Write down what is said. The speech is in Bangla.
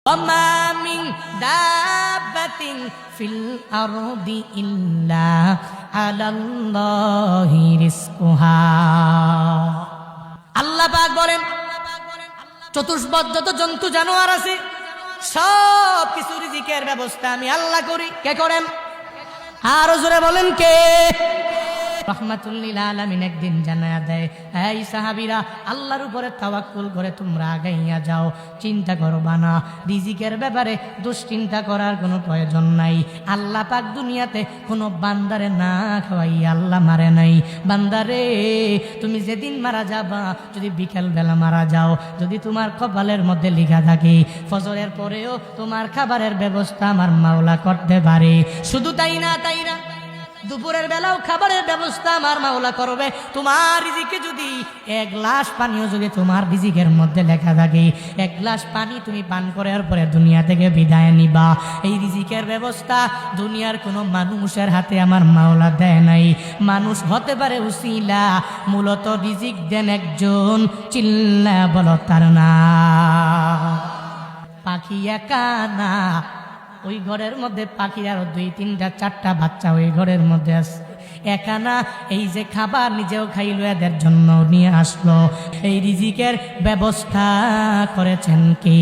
ওয়ামা মিন দাব্বাতিন ফিল আরদি ইল্লা আলাল্লাহি রিজকুহা। আল্লাহ পাক বলেন চতুষ্পদ যত জন্তু জানোয়ার আছে সব কিছু রিজিকের ব্যবস্থা আমি আল্লাহ করি। কে করেন? আর জোরে বলেন কে? রহমাতুল লিল আলামিন একদিন জানায়া দেয়, এই সাহাবীরা আল্লাহর উপরে তাওয়াক্কুল করে তোমরা আগাইয়া যাও, চিন্তা করবা না, রিজিকের ব্যাপারে দুশ্চিন্তা করার কোনো প্রয়োজন নাই। আল্লাহ পাক দুনিয়াতে কোনো বান্দারে না খাওয়াই আল্লাহ মারে নাই। বান্দারে তুমি যেদিন মারা যাবা, যদি বিকেল বেলা মারা যাও, যদি তোমার কপালের মধ্যে লেখা থাকে ফজরের পরেও তোমার খাবারের ব্যবস্থা আমার মাওলা করতে পারে। শুধু তাই না দুপুরের বেলাও খাবারের ব্যবস্থা আমার মাওলা করবে। তোমার রিজিকে যদি এক গ্লাস পানিও যদি তোমার রিজিকের মধ্যে লেখা থাকে, এক গ্লাস পানি তুমি পান করার পরে দুনিয়া থেকে বিদায় নিবা, এই রিজিকের ব্যবস্থা দুনিয়ার কোনো মানুষের হাতে আমার মাওলা দেয় নাই। মানুষ হতে পারে উসিলা, মূলত রিজিক দেন একজন, চিল্লা বলো তার না। পাখি একা না, ওই ঘরের মধ্যে পাখির আরো 2, 3, 4টা বাচ্চা ওই ঘরের মধ্যে আছে। একা না, এই যে খাবার নিজেও খাইলো, এদের জন্য নিয়ে আসলো। এই রিজিকের ব্যবস্থা করেছেন কে?